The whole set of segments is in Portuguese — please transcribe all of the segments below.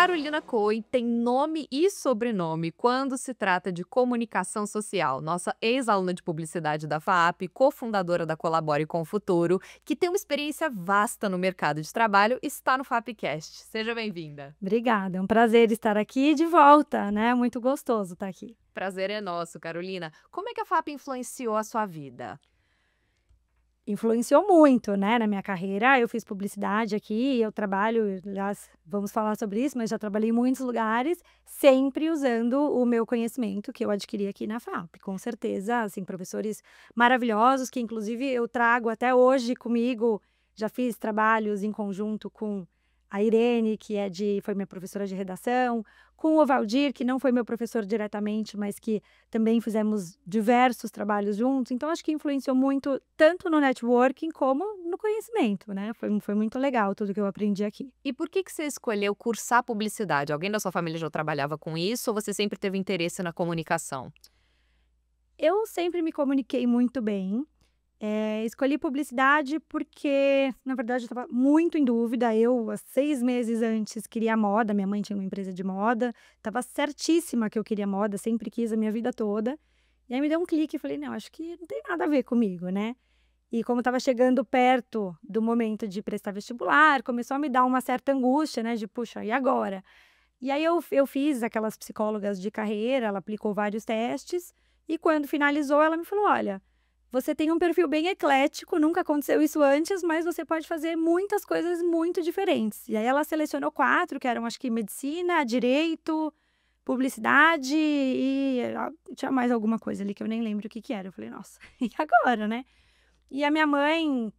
Carolina Cohen tem nome e sobrenome quando se trata de comunicação social. Nossa ex-aluna de publicidade da FAAP, cofundadora da Colabore com o Futuro, que tem uma experiência vasta no mercado de trabalho, está no FAPcast. Seja bem-vinda. Obrigada, é um prazer estar aqui de volta, né? Muito gostoso estar aqui. Prazer é nosso, Carolina. Como é que a FAP influenciou a sua vida? Influenciou muito, né, na minha carreira. Eu fiz publicidade aqui, eu trabalho, aliás, vamos falar sobre isso, mas já trabalhei em muitos lugares, sempre usando o meu conhecimento que eu adquiri aqui na FAP. Com certeza, assim, professores maravilhosos que, inclusive, eu trago até hoje comigo. Já fiz trabalhos em conjunto com a Irene, foi minha professora de redação, com o Valdir, que não foi meu professor diretamente, mas que também fizemos diversos trabalhos juntos. Então, acho que influenciou muito, tanto no networking como no conhecimento, né? Foi muito legal tudo que eu aprendi aqui. E por que você escolheu cursar publicidade? Alguém da sua família já trabalhava com isso ou você sempre teve interesse na comunicação? Eu sempre me comuniquei muito bem. Escolhi publicidade porque, na verdade, eu estava muito em dúvida. Eu, há 6 meses antes, queria moda. Minha mãe tinha uma empresa de moda. Estava certíssima que eu queria moda, sempre quis a minha vida toda. E aí me deu um clique e falei, não, acho que não tem nada a ver comigo, né? E como estava chegando perto do momento de prestar vestibular, começou a me dar uma certa angústia, né? De, puxa, e agora? E aí eu fiz aquelas psicólogas de carreira, ela aplicou vários testes. E quando finalizou, ela me falou, olha, você tem um perfil bem eclético, nunca aconteceu isso antes, mas você pode fazer muitas coisas muito diferentes. E aí ela selecionou 4, que eram, acho que medicina, direito, publicidade tinha mais alguma coisa ali que eu nem lembro o que que era. Eu falei: "Nossa, e agora, né?". E a minha mãe,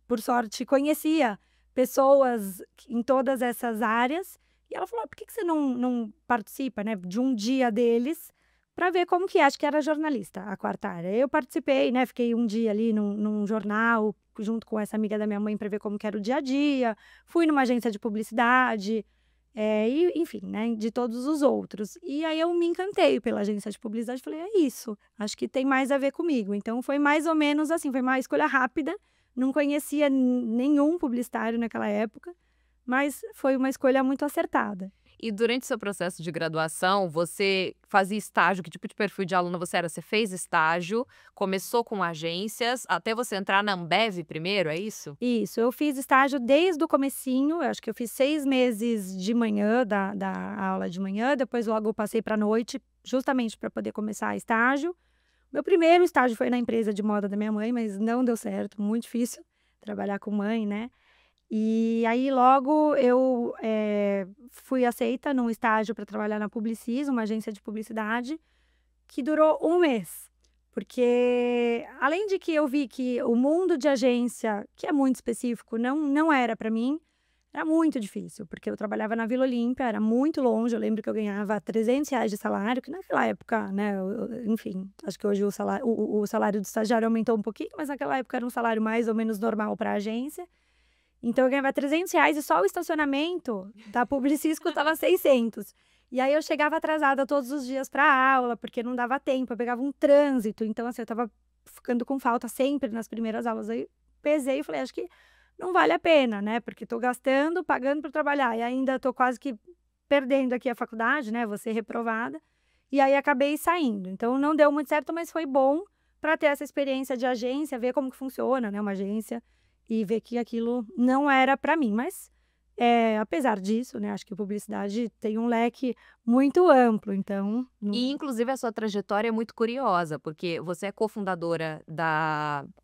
por sorte, conhecia pessoas em todas essas áreas, e ela falou: "Por que que você não participa, né, de um dia deles, para ver como que é?". Acho que era jornalista, a 4ª área. Eu participei, né, fiquei um dia ali num jornal, junto com essa amiga da minha mãe, para ver como que era o dia a dia. Fui numa agência de publicidade, e enfim, né, de todos os outros. E aí eu me encantei pela agência de publicidade, falei: "É isso, acho que tem mais a ver comigo". Então foi mais ou menos assim, foi uma escolha rápida, não conhecia nenhum publicitário naquela época, mas foi uma escolha muito acertada. E durante seu processo de graduação, você fazia estágio? Que tipo de perfil de aluna você era? Você fez estágio, começou com agências, até você entrar na Ambev primeiro, é isso? Isso, eu fiz estágio desde o comecinho. Eu acho que eu fiz 6 meses de manhã, da aula de manhã, depois logo eu passei para noite, justamente para poder começar estágio. Meu primeiro estágio foi na empresa de moda da minha mãe, mas não deu certo, muito difícil trabalhar com mãe, né. E aí logo eu, fui aceita num estágio para trabalhar na Publicis, uma agência de publicidade, que durou um mês. Porque além de que eu vi que o mundo de agência, que é muito específico, não era para mim, era muito difícil, porque eu trabalhava na Vila Olímpia, era muito longe. Eu lembro que eu ganhava R$ 300 de salário, que naquela época, né, enfim, acho que hoje o salário do estagiário aumentou um pouquinho, mas naquela época era um salário mais ou menos normal para agência. Então eu ganhava R$ 300 e só o estacionamento da Publicis custava 600. E aí eu chegava atrasada todos os dias para aula, porque não dava tempo, eu pegava um trânsito. Então, assim, eu estava ficando com falta sempre nas primeiras aulas. Aí pesei e falei: "Acho que não vale a pena, né, porque estou gastando, pagando para trabalhar e ainda estou quase que perdendo aqui a faculdade, né, vou ser reprovada". E aí acabei saindo. Então não deu muito certo, mas foi bom para ter essa experiência de agência, ver como que funciona, né, uma agência, e ver que aquilo não era para mim. Mas, apesar disso, né, acho que publicidade tem um leque muito amplo, então não. E inclusive a sua trajetória é muito curiosa, porque você é cofundadora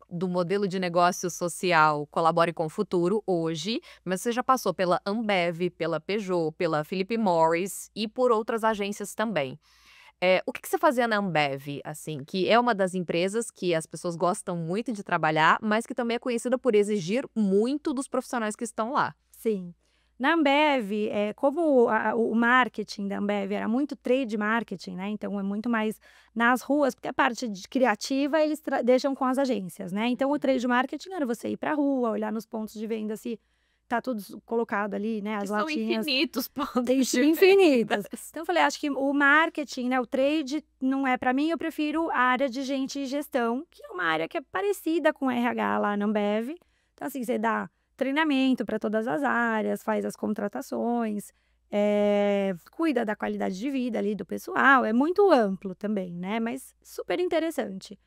do modelo de negócio social Colabore com o Futuro hoje, mas você já passou pela Ambev, pela Peugeot, pela Philip Morris e por outras agências também. O que você fazia na Ambev, assim, que é uma das empresas que as pessoas gostam muito de trabalhar, mas que também é conhecida por exigir muito dos profissionais que estão lá? Sim. Na Ambev, como o marketing da Ambev era muito trade marketing, né, então é muito mais nas ruas, porque a parte de criativa eles deixam com as agências, né. Então o trade marketing era você ir para a rua, olhar nos pontos de venda se tá tudo colocado ali, né, Que as são latinhas. infinitos Tem pontos de infinitas. venda. Então eu falei: "Acho que o marketing, né, o trade não é para mim, eu prefiro a área de gente e gestão", que é uma área que é parecida com RH lá na Ambev. Então, assim, você dá treinamento para todas as áreas, faz as contratações, cuida da qualidade de vida ali do pessoal, é muito amplo também, né, mas super interessante.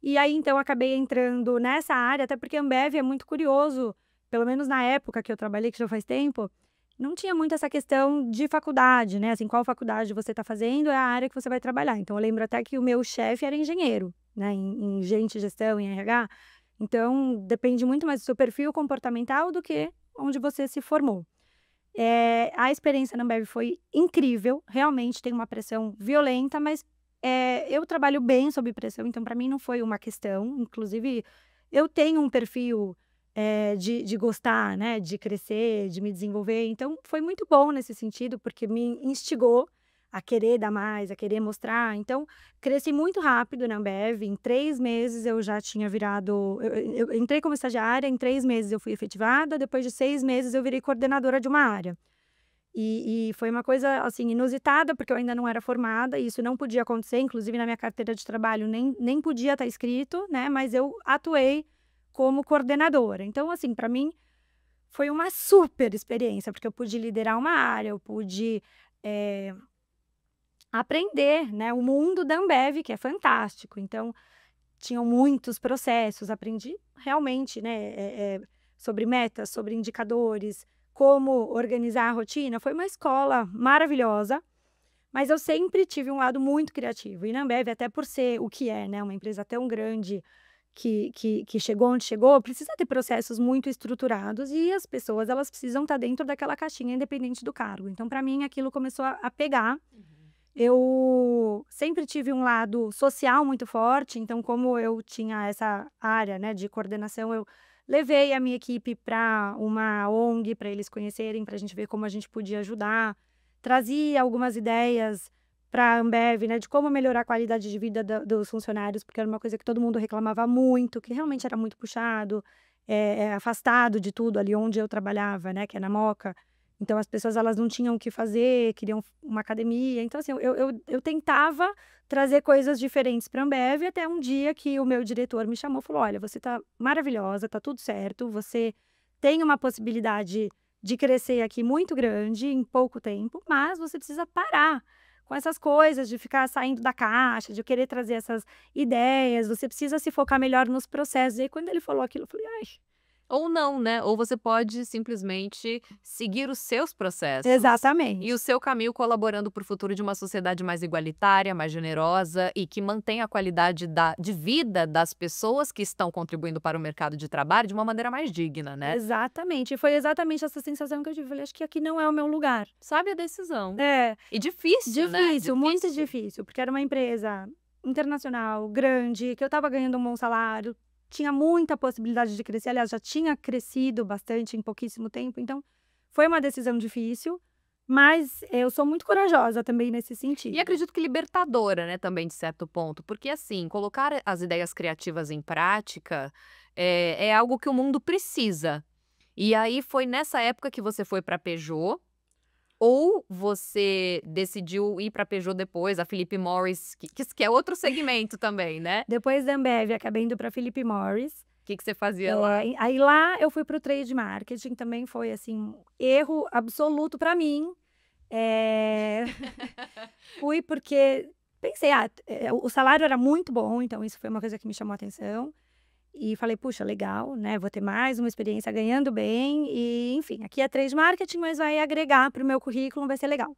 E aí, então, acabei entrando nessa área, até porque a Ambev é muito curioso, pelo menos na época que eu trabalhei, que já faz tempo, não tinha muito essa questão de faculdade, né, assim, qual faculdade você está fazendo é a área que você vai trabalhar. Então eu lembro até que o meu chefe era engenheiro, né, em gente, gestão, em RH, então depende muito mais do seu perfil comportamental do que onde você se formou. A experiência na Ambev foi incrível, realmente tem uma pressão violenta, mas, eu trabalho bem sob pressão, então para mim não foi uma questão, inclusive eu tenho um perfil, de gostar, né, de crescer, de me desenvolver, então foi muito bom nesse sentido, porque me instigou a querer dar mais, a querer mostrar, então cresci muito rápido na Ambev, em 3 meses eu já tinha virado eu entrei como estagiária, em 3 meses eu fui efetivada, depois de 6 meses eu virei coordenadora de uma área. E foi uma coisa, assim, inusitada, porque eu ainda não era formada, e isso não podia acontecer, inclusive na minha carteira de trabalho nem podia estar escrito, né, mas eu atuei como coordenadora. Então, assim, para mim foi uma super experiência, porque eu pude liderar uma área, eu pude, eh, aprender, né, o mundo da Ambev, que é fantástico. Então, tinham muitos processos, aprendi realmente, né, sobre metas, sobre indicadores, como organizar a rotina. Foi uma escola maravilhosa, mas eu sempre tive um lado muito criativo. E na Ambev, até por ser o que é, né, uma empresa tão grande que chegou onde chegou, precisa ter processos muito estruturados e as pessoas elas precisam estar dentro daquela caixinha independente do cargo. Então, para mim, aquilo começou a pegar. Eu sempre tive um lado social muito forte, então como eu tinha essa área, né, de coordenação, eu levei a minha equipe para uma ONG, para eles conhecerem, para a gente ver como a gente podia ajudar. Trazia algumas ideias para a Ambev, né, de como melhorar a qualidade de vida dos funcionários, porque era uma coisa que todo mundo reclamava muito, que realmente era muito puxado, afastado de tudo ali onde eu trabalhava, né, que é na Moca. Então as pessoas elas não tinham o que fazer, queriam uma academia. Então assim, eu tentava trazer coisas diferentes para a Ambev, até um dia que o meu diretor me chamou e falou: "Olha, você tá maravilhosa, tá tudo certo, você tem uma possibilidade de crescer aqui muito grande em pouco tempo, mas você precisa parar com essas coisas de ficar saindo da caixa, de querer trazer essas ideias, você precisa se focar melhor nos processos". E aí quando ele falou aquilo, eu falei: "Ai". Ou não, né, ou você pode simplesmente seguir os seus processos e o Exatamente. seu caminho colaborando para o futuro de uma sociedade mais igualitária, mais generosa e que mantenha a qualidade de vida das pessoas que estão contribuindo para o mercado de trabalho de uma maneira mais digna, né. Exatamente, e foi exatamente essa sensação que eu tive, falei: "Acho que aqui não é o meu lugar". Sabe a decisão. É, E difícil, né, difícil, muito difícil. difícil, porque era uma empresa internacional, grande, que eu estava ganhando um bom salário, tinha muita possibilidade de crescer, aliás, já tinha crescido bastante em pouquíssimo tempo, então foi uma decisão difícil, mas eu sou muito corajosa também nesse E sentido. acredito que libertadora, né, também de certo ponto, porque assim, colocar as ideias criativas em prática, é algo que o mundo precisa. E aí foi nessa época que você foi para Peugeot, ou você decidiu ir para Peugeot depois, a Philip Morris, que é outro segmento também, né. Depois da Ambev, acabei indo para Philip Morris. Que você fazia lá? E aí lá eu fui para o trade marketing, também foi, assim, um erro absoluto para mim. Eh, Fui porque pensei: "Ah, o salário era muito bom", então isso foi uma coisa que me chamou a atenção. E falei: "Puxa, legal, né, vou ter mais uma experiência ganhando bem e, enfim, aqui é trade marketing, mas vai agregar para o meu currículo, vai ser legal".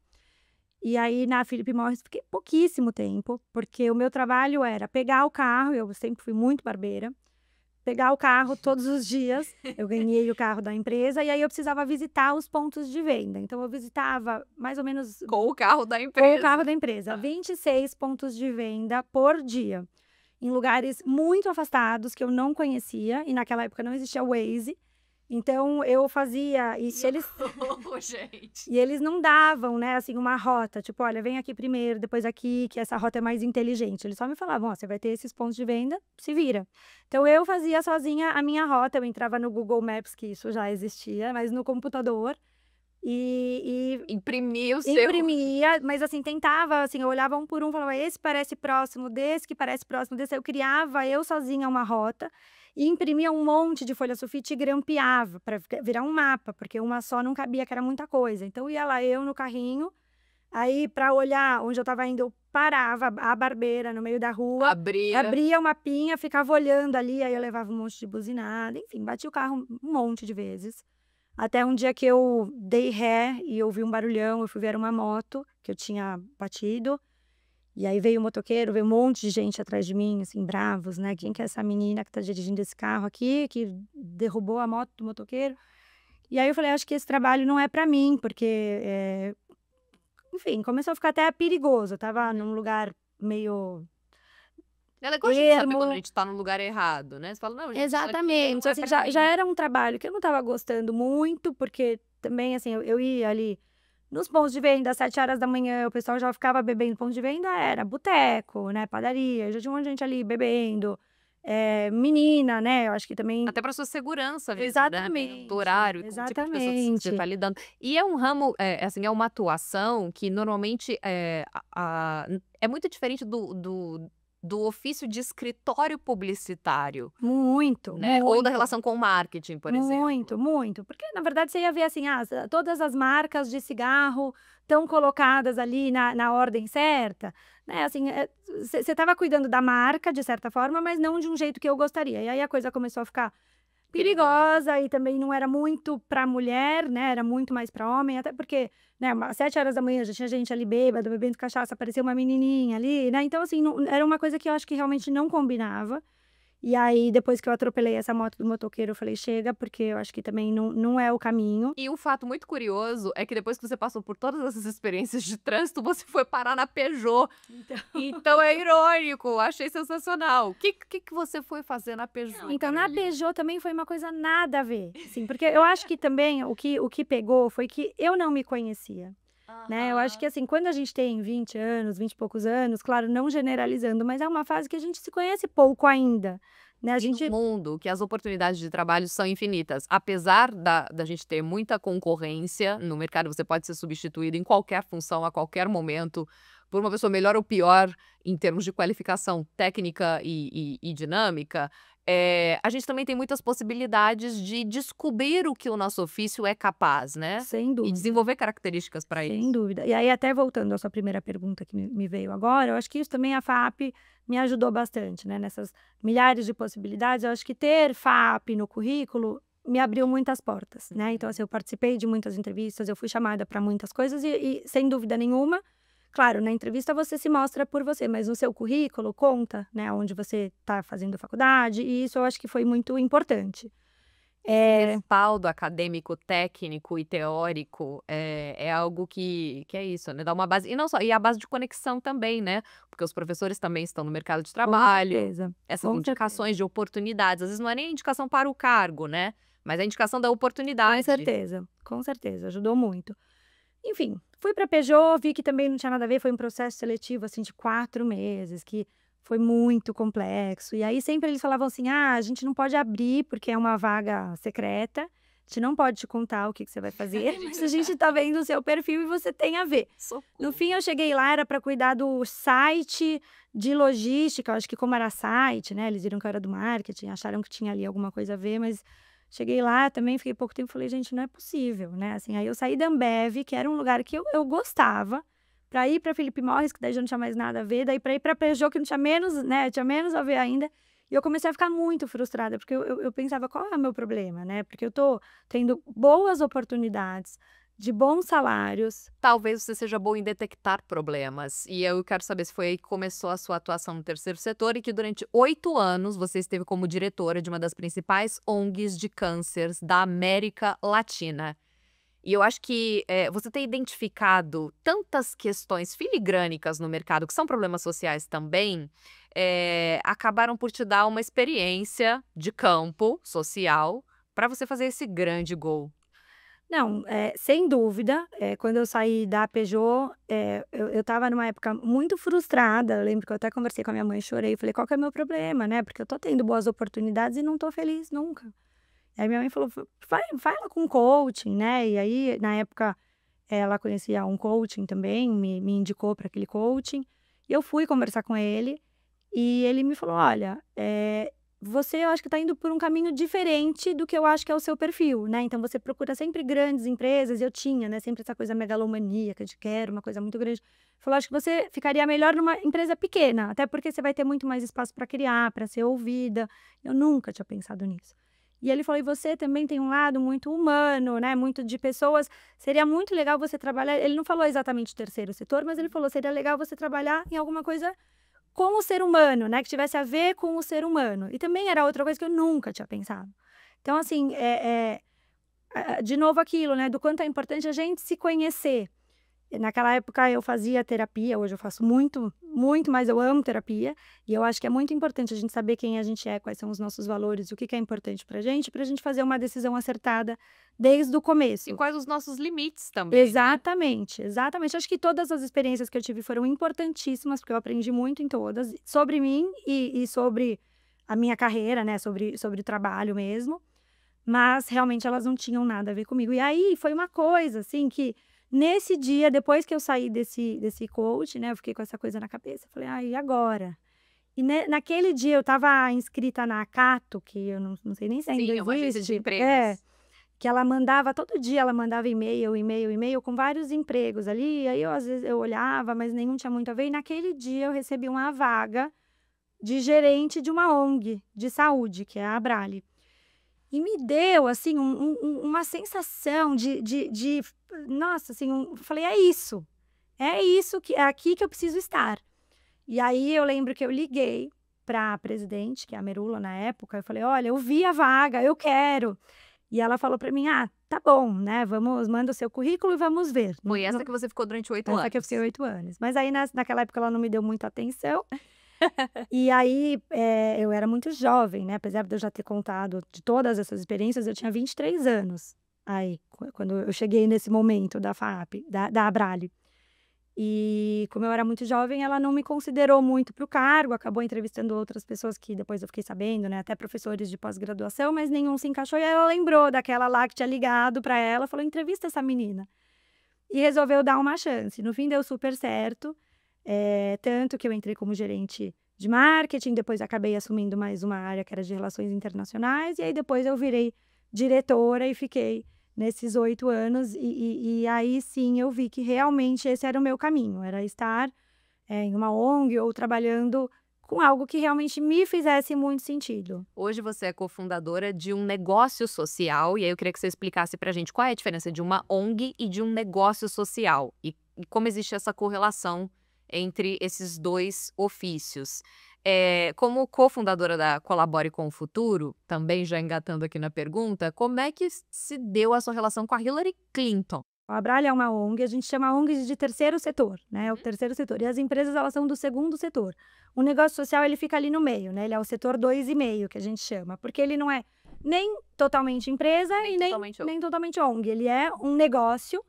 E aí na Philip Morris fiquei pouquíssimo tempo, porque o meu trabalho era pegar o carro, eu sempre fui muito barbeira, pegar o carro todos os dias, eu ganhei o carro da empresa, e aí eu precisava visitar os pontos de venda. Então eu visitava mais ou menos Com o carro da com o carro empresa. da empresa, 26 pontos de venda por dia, em lugares muito afastados que eu não conhecia, e naquela época não existia Waze, então eu fazia Socorro, gente. e eles não davam, né, assim, uma rota, tipo: "Olha, vem aqui primeiro, depois aqui, que essa rota é mais inteligente". Eles só me falavam: "Ó, você vai ter esses pontos de venda, se vira". Então eu fazia sozinha a minha rota, eu entrava no Google Maps, que isso já existia, mas no computador, Imprimia o seu. imprimia, mas assim, tentava, assim, eu olhava um por um, falava, esse parece próximo desse, que parece próximo desse. Eu criava, eu sozinha, uma rota e imprimia um monte de folha sulfite e grampeava para virar um mapa, porque uma só não cabia, que era muita coisa. Então ia lá eu no carrinho, aí para olhar onde eu estava indo, eu parava a barbeira no meio da rua, Abria. abria o mapinha, ficava olhando ali, aí eu levava um monte de buzinada, enfim, bati o carro um monte de vezes. Até um dia que eu dei ré e ouvi um barulhão, eu fui ver era uma moto que eu tinha batido, e aí veio o motoqueiro, veio um monte de gente atrás de mim, assim, bravos, né, "Quem que é essa menina que tá dirigindo esse carro aqui, que derrubou a moto do motoqueiro?". E aí eu falei: "Acho que esse trabalho não é pra mim", porque, enfim, começou a ficar até perigoso, eu estava num lugar meio É legal a gente saber quando a ermo. gente tá no lugar errado, né. Você fala: "Não, gente, isso aqui Exatamente, não é assim, pra já mim". era um trabalho que eu não estava gostando muito, porque também, assim, eu ia ali nos pontos de venda às 7 horas da manhã, o pessoal já ficava bebendo. Ponto de venda era boteco, né, padaria, já tinha um monte de gente ali bebendo, menina, né, eu acho que também. Até pra sua segurança mesmo, né, do Exatamente, horário, com o tipo de pessoas que você exatamente. tá lidando. E é um ramo, assim, é uma atuação que normalmente, é muito diferente do ofício de escritório publicitário, Muito, né, ou da muito. relação com o marketing, por exemplo. Muito, muito. Porque, na verdade, você ia ver assim, todas as marcas de cigarro estão colocadas ali na ordem certa, né, assim, você estava cuidando da marca, de certa forma, mas não de um jeito que eu gostaria. E aí a coisa começou a ficar Perigosa. perigosa e também não era muito para mulher, né, era muito mais para homem, até porque, né, às 7 horas da manhã já tinha gente ali bêbada, bebendo cachaça, apareceu uma menininha ali, né, então assim, não era uma coisa que eu acho que realmente não combinava. E aí, depois que eu atropelei essa moto do motoqueiro, eu falei: "Chega", porque eu acho que também não é o caminho. E um fato muito curioso é que depois que você passou por todas essas experiências de trânsito, você foi parar na Peugeot. Então Então é irônico, achei sensacional. O que você foi fazer na não, Peugeot, então na Carolina? Peugeot também foi uma coisa nada a ver, assim, porque eu acho que também o que pegou foi que eu não me conhecia, né. Eu acho que, Aham. assim, quando a gente tem 20 anos, 20 e poucos anos, claro, não generalizando, mas é uma fase que a gente se conhece pouco ainda, né, a E num gente. mundo que as oportunidades de trabalho são infinitas, apesar da gente ter muita concorrência no mercado, você pode ser substituído em qualquer função, a qualquer momento, por uma pessoa melhor ou pior em termos de qualificação técnica e dinâmica, a gente também tem muitas possibilidades de descobrir o que o nosso ofício é capaz, né, Sem e dúvida. desenvolver características para Sem isso. dúvida. E aí, até voltando à sua primeira pergunta que me veio agora, eu acho que isso também a FAP me ajudou bastante, né, nessas milhares de possibilidades. Eu acho que ter FAP no currículo me abriu muitas portas, né. Então, assim, eu participei de muitas entrevistas, eu fui chamada para muitas coisas e sem dúvida nenhuma, claro, na entrevista você se mostra por você, mas no seu currículo conta, né, onde você está fazendo faculdade, e isso eu acho que foi muito importante. Esse É. respaldo acadêmico, técnico e teórico é algo que é isso, né, dá uma base e não só, e a base de conexão também, né, porque os professores também estão no mercado de Com trabalho, certeza, essas com certeza. indicações de oportunidades, às vezes não é nem a indicação para o cargo, né, mas a indicação da Com oportunidade. certeza, com certeza, ajudou muito. Enfim, fui pra Peugeot, vi que também não tinha nada a ver, foi um processo seletivo, assim, de 4 meses, que foi muito complexo. E aí sempre eles falavam assim: "Ah, a gente não pode abrir, porque é uma vaga secreta, a gente não pode te contar o que que você vai fazer, A gente mas a gente tá vendo o seu perfil e você tem a ver". No socorro. fim eu cheguei lá, era para cuidar do site de logística, eu acho que como era site, né, eles viram que eu era do marketing, acharam que tinha ali alguma coisa a ver, mas cheguei lá também, fiquei pouco tempo, falei: "Gente, não é possível", né, assim, aí eu saí da Ambev, que era um lugar que eu gostava, pra ir pra Philip Morris, que daí já não tinha mais nada a ver, daí pra ir pra Peugeot, que não tinha menos, né, tinha menos a ver ainda, e eu comecei a ficar muito frustrada, porque eu pensava: "Qual é o meu problema, né, porque eu tô tendo boas oportunidades, de bons salários". Talvez você seja boa em detectar problemas, e eu quero saber se foi aí que começou a sua atuação no terceiro setor e que durante 8 anos você esteve como diretora de uma das principais ONGs de cânceres da América Latina. E eu acho que, você ter identificado tantas questões filigrânicas no mercado, que são problemas sociais também, acabaram por te dar uma experiência de campo social para você fazer esse grande gol. Não, sem dúvida, quando eu saí da Peugeot, eu estava numa época muito frustrada, eu lembro que eu até conversei com a minha mãe, chorei, falei: "Qual que é o meu problema, né, porque eu tô tendo boas oportunidades e não tô feliz nunca". Aí minha mãe falou: Vai lá com coaching, né?". E aí, na época, ela conhecia um coaching também, me indicou para aquele coaching. E eu fui conversar com ele, e ele me falou: "Olha, você eu acho que está indo por um caminho diferente do que eu acho que é o seu perfil, né, então você procura sempre grandes empresas", e eu tinha, né, sempre essa coisa megalomaníaca de quero uma coisa muito grande. Falou: "Acho que você ficaria melhor numa empresa pequena, até porque você vai ter muito mais espaço para criar, para ser ouvida". Eu nunca tinha pensado nisso. E ele falou: "E você também tem um lado muito humano, né, muito de pessoas, seria muito legal você trabalhar". Ele não falou exatamente terceiro setor, mas ele falou: "Seria legal você trabalhar em alguma coisa com o ser humano, né, que tivesse a ver com o ser humano". E também era outra coisa que eu nunca tinha pensado. Então, assim, de novo aquilo, né, do quanto é importante a gente se conhecer. Naquela época eu fazia terapia, hoje eu faço muito, muito mais, eu amo terapia, e eu acho que é muito importante a gente saber quem a gente é, quais são os nossos valores, o que que é importante pra gente fazer uma decisão acertada desde o E começo. quais os nossos limites também, né. Exatamente, exatamente. Acho que todas as experiências que eu tive foram importantíssimas, porque eu aprendi muito em todas, sobre mim e sobre a minha carreira, né, sobre o trabalho mesmo, mas realmente elas não tinham nada a ver comigo. E aí foi uma coisa, assim, que nesse dia, depois que eu saí desse coach, né, eu fiquei com essa coisa na cabeça, eu falei: "Ai, e agora?". E naquele dia eu estava inscrita na Acato, que eu não sei nem se ainda Sim, é uma agência de existe. empregos. Que ela mandava todo dia, ela mandava e-mail, e-mail, e-mail com vários empregos ali, aí eu às vezes eu olhava, mas nenhum tinha muito a ver, e naquele dia eu recebi uma vaga de gerente de uma ONG de saúde, que é a Abrale. E me deu, assim, uma sensação de nossa, assim, falei: é isso que é aqui que eu preciso estar". E aí eu lembro que eu liguei para a presidente, que é a Merula na época, eu falei: "Olha, eu vi a vaga, eu quero". E ela falou pra mim: "Ah, tá bom, né, manda o seu currículo e vamos ver". Foi essa que você ficou durante 8 Essa que eu fiquei anos. 8 anos. Mas aí naquela época ela não me deu muita atenção, e aí, eu era muito jovem, né, apesar de eu já ter contado de todas essas experiências, eu tinha 23 anos, aí, quando eu cheguei nesse momento da FAAP, da Abrale. E como eu era muito jovem, ela não me considerou muito para o cargo, acabou entrevistando outras pessoas que depois eu fiquei sabendo, né, até professores de pós-graduação, mas nenhum se encaixou e ela lembrou daquela lá que tinha ligado para ela, falou: "Entrevista essa menina". E resolveu dar uma chance. No fim deu super certo, tanto que eu entrei como gerente de marketing, depois acabei assumindo mais uma área que era de relações internacionais, e aí depois eu virei diretora e fiquei nesses 8 anos, e aí sim eu vi que realmente esse era o meu caminho, era estar, em uma ONG ou trabalhando com algo que realmente me fizesse muito sentido. Hoje você é cofundadora de um negócio social, e aí eu queria que você explicasse pra gente qual é a diferença de uma ONG e de um negócio social, e como existe essa correlação entre esses 2 ofícios. Como cofundadora da Colabore com o Futuro, também já engatando aqui na pergunta, como é que se deu a sua relação com a Hillary Clinton? A Abralha é uma ONG, a gente chama ONGs de terceiro setor, né, é o Uhum. terceiro setor, e as empresas elas são do segundo setor. O negócio social ele fica ali no meio, né, ele é o setor 2,5 que a gente chama, porque ele não é nem totalmente empresa Nem e nem totalmente nem totalmente ONG, ele é um negócio,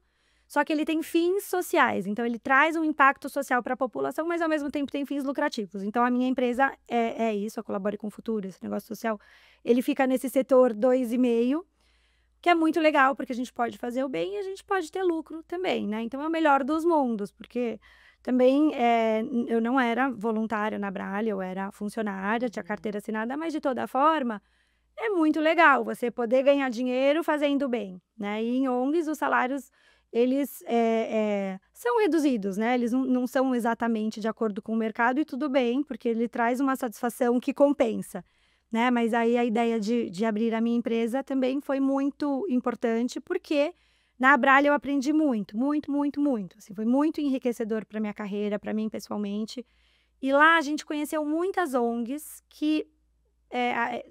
só que ele tem fins sociais, então ele traz um impacto social para a população, mas ao mesmo tempo tem fins lucrativos. Então a minha empresa é isso, a Colabore com o Futuro, esse negócio social, ele fica nesse setor 2,5, que é muito legal, porque a gente pode fazer o bem e a gente pode ter lucro também, né, então é o melhor dos mundos, porque também, eu não era voluntária na Abrale, eu era funcionária, tinha Uhum. carteira assinada, mas de toda forma, é muito legal você poder ganhar dinheiro fazendo bem, né, e em ONGs os salários eles, são reduzidos, né, eles não são exatamente de acordo com o mercado e tudo bem, porque ele traz uma satisfação que compensa, né, mas aí a ideia de abrir a minha empresa também foi muito importante, porque na Abralha eu aprendi muito, muito, muito, muito, assim, foi muito enriquecedor para minha carreira, para mim pessoalmente, e lá a gente conheceu muitas ONGs que, eh,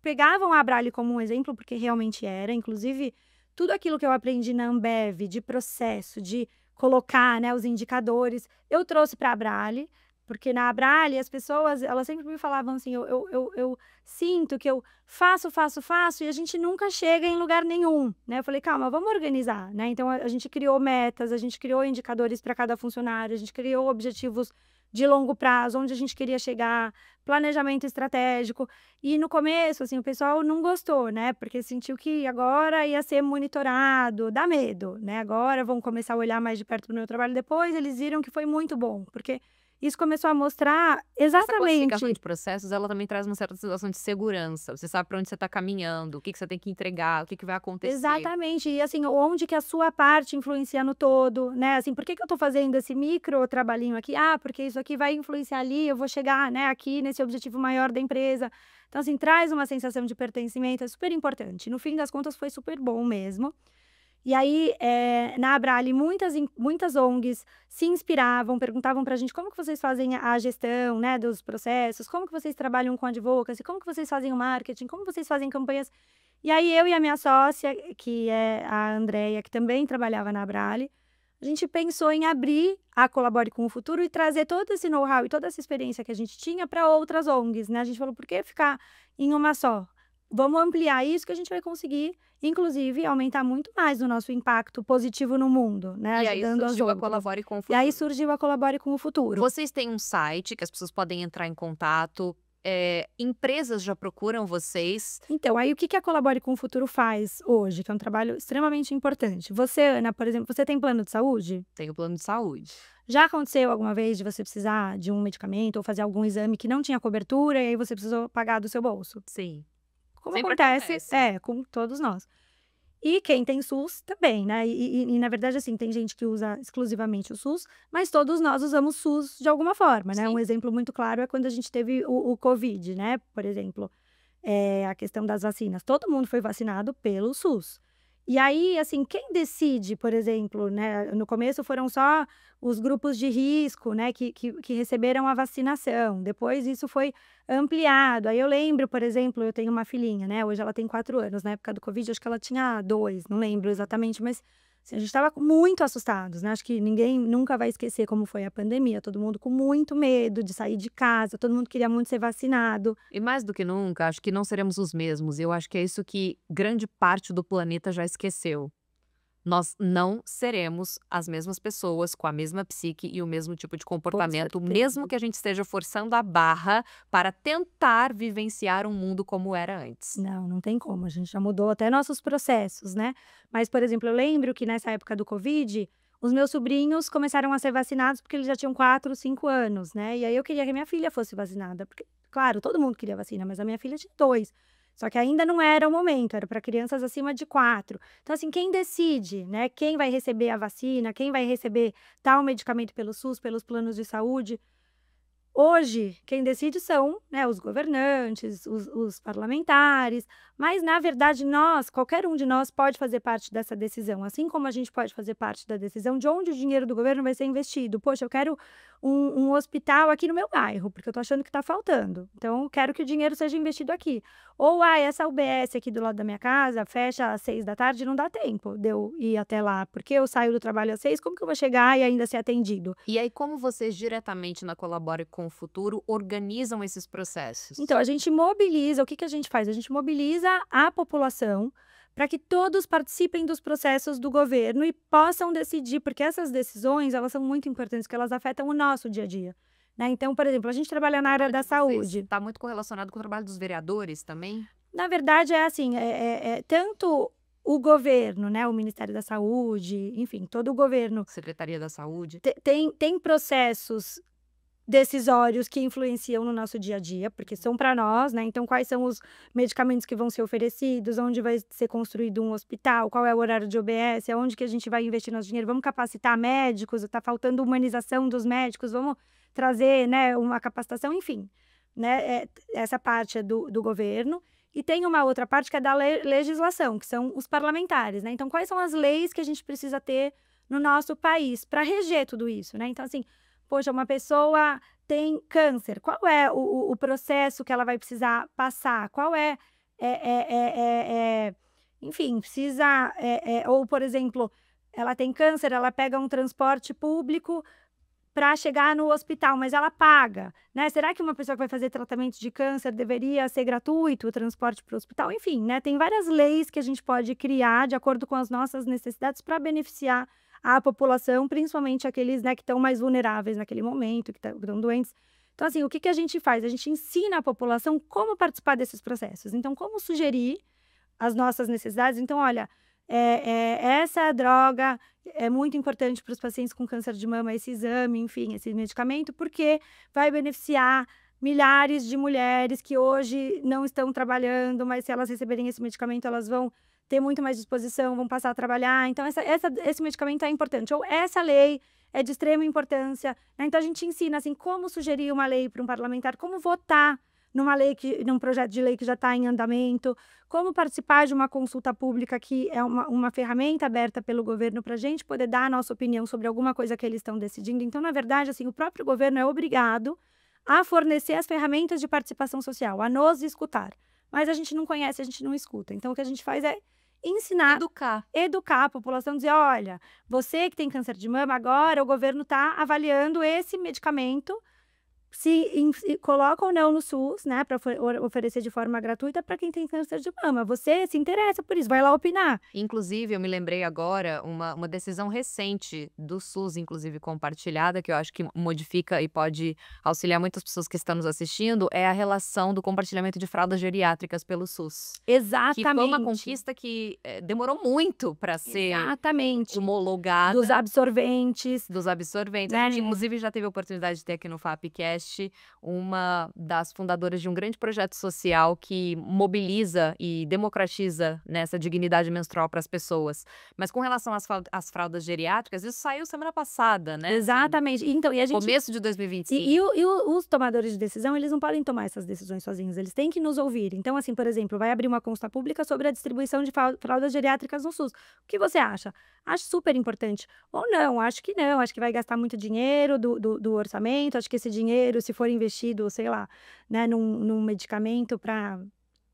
pegavam a Abrale como um exemplo, porque realmente era, inclusive tudo aquilo que eu aprendi na Ambev, de processo, de colocar, né, os indicadores, eu trouxe para a Abrale, Porque na Abrale, as pessoas, elas sempre me falavam assim, eu sinto que eu faço, faço, faço, e a gente nunca chega em lugar nenhum, né? Eu falei, calma, vamos organizar, né? Então, a gente criou metas, a gente criou indicadores para cada funcionário, a gente criou objetivos de longo prazo, onde a gente queria chegar, planejamento estratégico. E no começo, assim, o pessoal não gostou, né? Porque sentiu que agora ia ser monitorado, dá medo, né? Agora vão começar a olhar mais de perto para o meu trabalho. Depois eles viram que foi muito bom, porque isso começou a mostrar Essa classificação exatamente. de processos, ela também traz uma certa sensação de segurança. Você sabe para onde você está caminhando, o que que você tem que entregar, o que que vai acontecer. Exatamente. E assim, onde que a sua parte influencia no todo, né? Assim, por que que eu tô fazendo esse micro trabalhinho aqui? Ah, porque isso aqui vai influenciar ali, eu vou chegar, né, aqui nesse objetivo maior da empresa. Então, assim, traz uma sensação de pertencimento, é super importante. No fim das contas, foi super bom mesmo. E aí, na Abrale, muitas ONGs se inspiravam, perguntavam pra gente como que vocês fazem a gestão, né, dos processos, como que vocês trabalham com advocacy, como que vocês fazem o marketing, como vocês fazem campanhas. E aí, eu e a minha sócia, que é a Andrea, que também trabalhava na Abrale, a gente pensou em abrir a Colabore com o Futuro e trazer todo esse know-how e toda essa experiência que a gente tinha para outras ONGs, né? A gente falou, por que ficar em uma só? Vamos ampliar isso que a gente vai conseguir, inclusive, aumentar muito mais o nosso impacto positivo no mundo, né? E aí Ajudando as surgiu a outras. Colabore com o E aí Futuro. surgiu a Colabore com o Futuro. Vocês têm um site que as pessoas podem entrar em contato, empresas já procuram vocês. Então, aí o que que a Colabore com o Futuro faz hoje, que é um trabalho extremamente importante? Você, Ana, por exemplo, você tem plano de saúde? Tem o plano de saúde. Já aconteceu alguma vez de você precisar de um medicamento ou fazer algum exame que não tinha cobertura e aí você precisou pagar do seu bolso? Sim, Como sempre acontece, acontece. com todos nós. E quem tem SUS também, né? E na verdade, assim, tem gente que usa exclusivamente o SUS, mas todos nós usamos SUS de alguma forma, né? Um Sim. exemplo muito claro é quando a gente teve o Covid, né? Por exemplo, a questão das vacinas. Todo mundo foi vacinado pelo SUS. E aí, assim, quem decide, por exemplo, né? No começo foram só os grupos de risco, né? Que receberam a vacinação. Depois isso foi ampliado. Aí eu lembro, por exemplo, eu tenho uma filhinha, né? Hoje ela tem 4 anos. Na época do Covid, acho que ela tinha 2, não lembro exatamente, mas assim, a gente estava muito assustados, né? Acho que ninguém nunca vai esquecer como foi a pandemia. Todo mundo com muito medo de sair de casa, todo mundo queria muito ser vacinado. E mais do que nunca, acho que não seremos os mesmos. Eu acho que é isso que grande parte do planeta já esqueceu. Nós não seremos as mesmas pessoas com a mesma psique e o mesmo tipo de comportamento, certeza. mesmo que a gente esteja forçando a barra para tentar vivenciar um mundo como era antes. Não, não tem como, a gente já mudou até nossos processos, né. Mas, por exemplo, eu lembro que nessa época do Covid, os meus sobrinhos começaram a ser vacinados, porque eles já tinham 4, 5 anos, né, e aí eu queria que a minha filha fosse vacinada, porque, claro, todo mundo queria vacina, mas a minha filha tinha 2, só que ainda não era o momento, era para crianças acima de 4. Então, assim, quem decide, né, quem vai receber a vacina, quem vai receber tal medicamento pelo SUS, pelos planos de saúde. Hoje, quem decide são, né, os governantes, os parlamentares, mas na verdade nós, qualquer um de nós pode fazer parte dessa decisão, assim como a gente pode fazer parte da decisão de onde o dinheiro do governo vai ser investido. Poxa, eu quero um hospital aqui no meu bairro, porque eu tô achando que tá faltando, então eu quero que o dinheiro seja investido aqui. Ou, essa UBS aqui do lado da minha casa fecha às 6 da tarde, não dá tempo de eu ir até lá, porque eu saio do trabalho às 6, como que eu vou chegar e ainda ser atendido? E aí, como vocês diretamente na Colabore com o Futuro organizam esses processos? Então, a gente mobiliza, o que que a gente faz? A gente mobiliza a população para que todos participem dos processos do governo e possam decidir, porque essas decisões, elas são muito importantes, porque elas afetam o nosso dia a dia, né. Então, por exemplo, a gente trabalha na área da saúde. Está muito correlacionado com o trabalho dos vereadores também? Na verdade, é assim, tanto o governo, né, o Ministério da Saúde, enfim, todo o governo Secretaria da Saúde? tem processos decisórios que influenciam no nosso dia a dia, porque são para nós, né, então quais são os medicamentos que vão ser oferecidos, onde vai ser construído um hospital, qual é o horário de OBS, aonde que a gente vai investir nosso dinheiro, vamos capacitar médicos, está faltando humanização dos médicos, vamos trazer, né, uma capacitação, enfim, né, essa parte é do governo. E tem uma outra parte que é da legislação, que são os parlamentares, né, então quais são as leis que a gente precisa ter no nosso país para reger tudo isso, né, então assim, poxa, uma pessoa tem câncer, qual é o processo que ela vai precisar passar? Qual enfim, precisa, ou por exemplo, ela tem câncer, ela pega um transporte público para chegar no hospital, mas ela paga, né? Será que uma pessoa que vai fazer tratamento de câncer deveria ser gratuito o transporte para o hospital? Enfim, né? Tem várias leis que a gente pode criar de acordo com as nossas necessidades para beneficiar a população, principalmente aqueles, né, que estão mais vulneráveis naquele momento, que estão doentes. Então, assim, o que que a gente faz? A gente ensina a população como participar desses processos. Então, como sugerir as nossas necessidades. Então, olha, essa droga é muito importante para os pacientes com câncer de mama, esse exame, enfim, esse medicamento, porque vai beneficiar milhares de mulheres que hoje não estão trabalhando, mas se elas receberem esse medicamento, elas vão ter muito mais disposição, vão passar a trabalhar. Então, esse medicamento é importante. Ou essa lei é de extrema importância, né? Então, a gente ensina, assim, como sugerir uma lei para um parlamentar, como votar num projeto de lei que já está em andamento, como participar de uma consulta pública que é uma ferramenta aberta pelo governo para a gente poder dar a nossa opinião sobre alguma coisa que eles estão decidindo. Então, na verdade, assim, o próprio governo é obrigado a fornecer as ferramentas de participação social, a nos escutar. Mas a gente não conhece, a gente não escuta. Então, o que a gente faz é ensinar, educar a população, dizer, olha, você que tem câncer de mama, agora o governo está avaliando esse medicamento, se coloca ou não no SUS, né, para oferecer de forma gratuita para quem tem câncer de mama. Você se interessa por isso, vai lá opinar. Inclusive, eu me lembrei agora uma decisão recente do SUS, inclusive compartilhada, que eu acho que modifica e pode auxiliar muitas pessoas que estão nos assistindo, é a relação do compartilhamento de fraldas geriátricas pelo SUS. Exatamente. Que foi uma conquista que demorou muito para ser homologada. Dos absorventes. Dos absorventes. Né? A gente, inclusive, já teve a oportunidade de ter aqui no FAPcast uma das fundadoras de um grande projeto social que mobiliza e democratiza nessa dignidade menstrual para as pessoas. Mas com relação às fraldas geriátricas, isso saiu semana passada, né? Exatamente. Então, e a gente... Começo de 2025. E os tomadores de decisão, eles não podem tomar essas decisões sozinhos, eles têm que nos ouvir. Então, assim, por exemplo, vai abrir uma consulta pública sobre a distribuição de fraldas geriátricas no SUS. O que você acha? Acho super importante. Ou não, acho que não. Acho que vai gastar muito dinheiro do orçamento. Acho que esse dinheiro, se for investido, sei lá, né, num medicamento para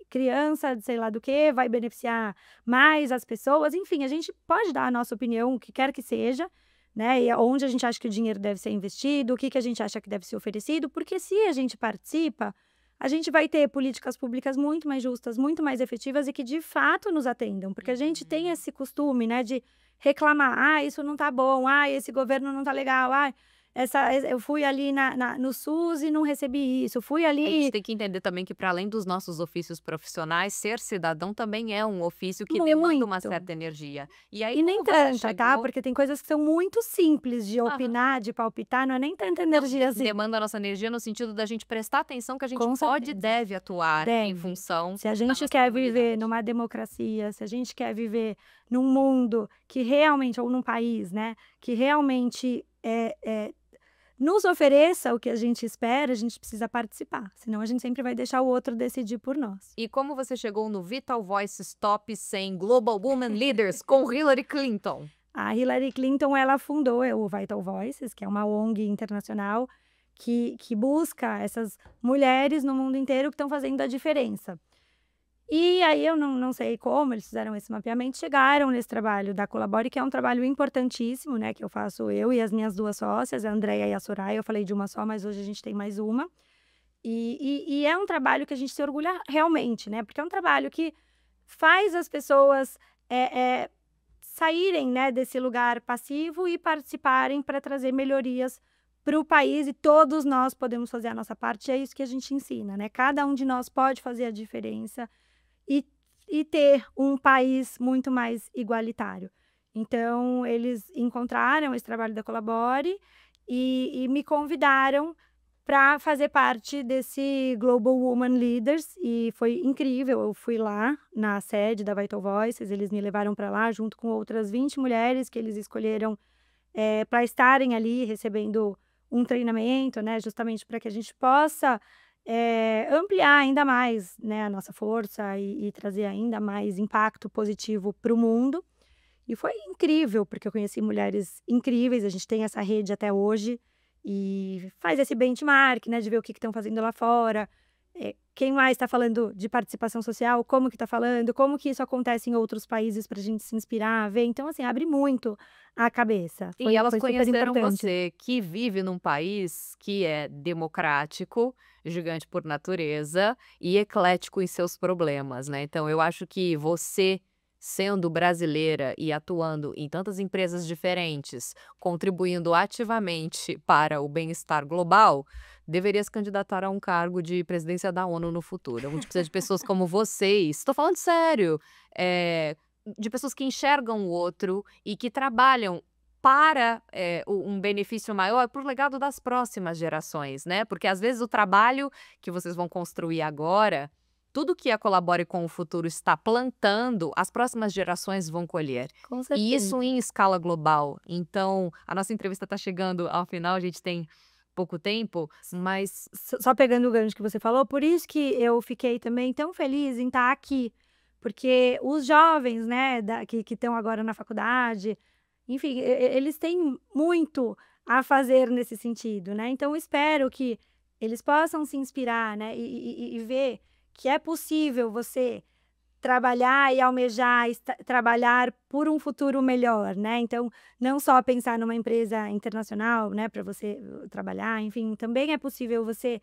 criança, sei lá do que, vai beneficiar mais as pessoas. Enfim, a gente pode dar a nossa opinião, o que quer que seja, né? E onde a gente acha que o dinheiro deve ser investido, o que a gente acha que deve ser oferecido, porque se a gente participa, a gente vai ter políticas públicas muito mais justas, muito mais efetivas e que de fato nos atendam, porque a gente tem esse costume, né, de reclamar, isso não tá bom, esse governo não tá legal, eu fui ali no SUS e não recebi isso, fui ali... A gente tem que entender também que, para além dos nossos ofícios profissionais, ser cidadão também é um ofício que demanda uma certa energia. E nem tanta, tá? Porque tem coisas que são muito simples de opinar, de palpitar, não é nem tanta energia assim. Demanda a nossa energia no sentido da gente prestar atenção que a gente pode e deve atuar em função. Se a gente quer viver numa democracia, se a gente quer viver num mundo que realmente, ou num país, né, que realmente nos ofereça o que a gente espera, a gente precisa participar. Senão a gente sempre vai deixar o outro decidir por nós. E como você chegou no Vital Voices Top 100 Global Women Leaders com Hillary Clinton? A Hillary Clinton, ela fundou o Vital Voices, que é uma ONG internacional que busca essas mulheres no mundo inteiro que estão fazendo a diferença. E aí eu não sei como eles fizeram esse mapeamento, chegaram nesse trabalho da Colabore, que é um trabalho importantíssimo, né, que eu faço eu e as minhas duas sócias, a Andréia e a Soraya. Eu falei de uma só, mas hoje a gente tem mais uma. E é um trabalho que a gente se orgulha realmente, né, porque é um trabalho que faz as pessoas saírem, né, desse lugar passivo e participarem para trazer melhorias para o país, e todos nós podemos fazer a nossa parte. É isso que a gente ensina, né? Cada um de nós pode fazer a diferença e ter um país muito mais igualitário. Então, eles encontraram esse trabalho da Colabore e me convidaram para fazer parte desse Global Women Leaders, e foi incrível. Eu fui lá na sede da Vital Voices, eles me levaram para lá junto com outras 20 mulheres que eles escolheram para estarem ali recebendo um treinamento, né, justamente para que a gente possa ampliar ainda mais, né, a nossa força e trazer ainda mais impacto positivo para o mundo. E foi incrível, porque eu conheci mulheres incríveis, a gente tem essa rede até hoje, e faz esse benchmark, né, de ver o que estão fazendo lá fora. Quem mais está falando de participação social, como que está falando, como que isso acontece em outros países para a gente se inspirar, ver. Então, assim, abre muito a cabeça. E elas Foi super conheceram importante. você, que vive num país que é democrático, gigante por natureza e eclético em seus problemas, né. Então eu acho que você, sendo brasileira e atuando em tantas empresas diferentes, contribuindo ativamente para o bem-estar global, deveria se candidatar a um cargo de presidência da ONU no futuro. A gente precisa de pessoas como vocês, estou falando sério, de pessoas que enxergam o outro e que trabalham para, um benefício maior para o legado das próximas gerações, né, porque às vezes o trabalho que vocês vão construir agora, tudo que a Colabore com o Futuro está plantando, as próximas gerações vão colher. Com E certeza. isso em escala global. Então, a nossa entrevista está chegando ao final, a gente tem pouco tempo, mas Só pegando o gancho que você falou, por isso que eu fiquei também tão feliz em estar aqui, porque os jovens, né, que estão agora na faculdade, enfim, eles têm muito a fazer nesse sentido, né? Então, eu espero que eles possam se inspirar, né, e ver que é possível você trabalhar e almejar trabalhar por um futuro melhor, né. Então, não só pensar numa empresa internacional, né, para você trabalhar, enfim, também é possível você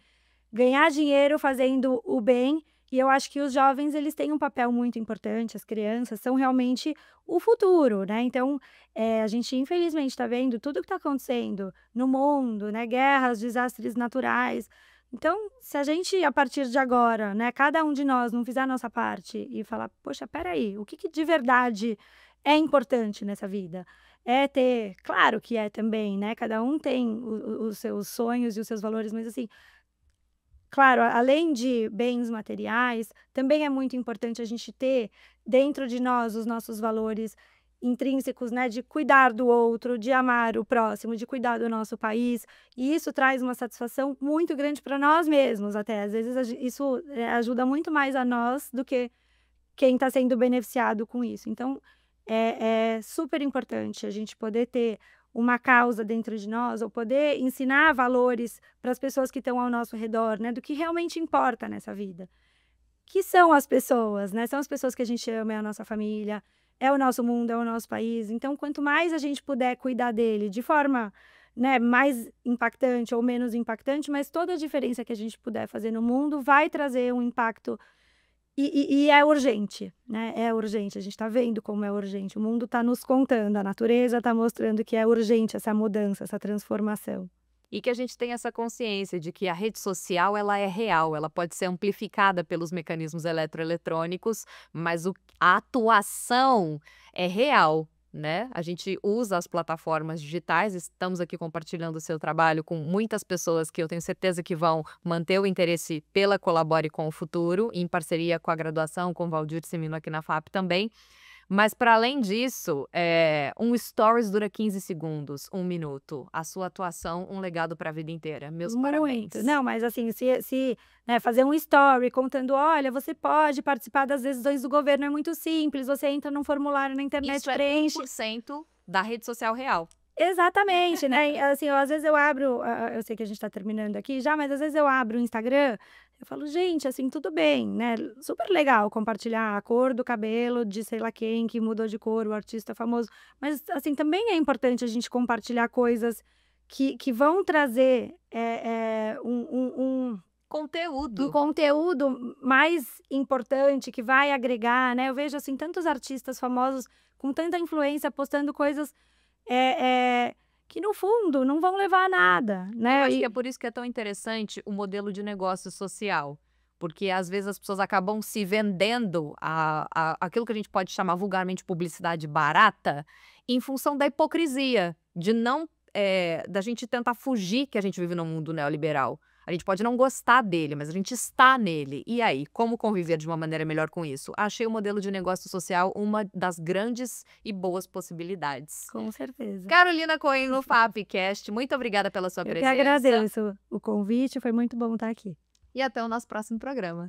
ganhar dinheiro fazendo o bem, e eu acho que os jovens eles têm um papel muito importante, as crianças são realmente o futuro, né. Então, a gente infelizmente está vendo tudo o que está acontecendo no mundo, né, guerras, desastres naturais. Então, se a gente, a partir de agora, né, cada um de nós não fizer a nossa parte e falar: "Poxa, espera aí, o que que de verdade é importante nessa vida?". É ter claro que é também, né, cada um tem os seus sonhos e os seus valores, mas assim, claro, além de bens materiais, também é muito importante a gente ter dentro de nós os nossos valores intrínsecos, né, de cuidar do outro, de amar o próximo, de cuidar do nosso país, e isso traz uma satisfação muito grande para nós mesmos até, às vezes isso, ajuda muito mais a nós do que quem está sendo beneficiado com isso. Então, é super importante a gente poder ter uma causa dentro de nós, ou poder ensinar valores para as pessoas que estão ao nosso redor, né, do que realmente importa nessa vida. Que são as pessoas, né, são as pessoas que a gente ama, é a nossa família, é o nosso mundo, é o nosso país. Então, quanto mais a gente puder cuidar dele de forma, né, mais impactante ou menos impactante, mas toda a diferença que a gente puder fazer no mundo vai trazer um impacto e é urgente, né, é urgente, a gente está vendo como é urgente, o mundo está nos contando, a natureza está mostrando que é urgente essa mudança, essa transformação. e que a gente tem essa consciência de que a rede social ela é real, ela pode ser amplificada pelos mecanismos eletroeletrônicos, mas a atuação é real, né? A gente usa as plataformas digitais, estamos aqui compartilhando o seu trabalho com muitas pessoas que eu tenho certeza que vão manter o interesse pela Colabore com o Futuro, em parceria com a graduação, com o Valdir Semino aqui na FAP também. Mas para além disso, um stories dura 15 segundos, 1 minuto. A sua atuação, um legado para a vida inteira. Meus parabéns. Muito. Não, mas assim, né, fazer um story contando: "Olha, você pode participar das decisões do governo, é muito simples, você entra num formulário na internet, Isso é preenche". 1% da rede social real. Exatamente, né, e assim, às vezes eu abro, eu sei que a gente tá terminando aqui já, mas às vezes eu abro o Instagram, eu falo: "Gente, assim, tudo bem, né, super legal compartilhar a cor do cabelo de sei lá quem que mudou de cor, o artista famoso", mas, assim, também é importante a gente compartilhar coisas que vão trazer, um Conteúdo. conteúdo mais importante, que vai agregar, né. Eu vejo, assim, tantos artistas famosos com tanta influência postando coisas, que no fundo não vão levar a nada, Eu né. acho que é por isso que é tão interessante o modelo de negócio social, porque às vezes as pessoas acabam se vendendo aquilo que a gente pode chamar vulgarmente publicidade barata, em função da hipocrisia, de não, da gente tentar fugir que a gente vive num mundo neoliberal. A gente pode não gostar dele, mas a gente está nele. E aí, como conviver de uma maneira melhor com isso? Achei o modelo de negócio social uma das grandes e boas possibilidades. Com certeza. Carolina Cohen no Fapcast, muito obrigada pela sua Eu que presença. agradeço o convite, foi muito bom estar aqui. E até o nosso próximo programa.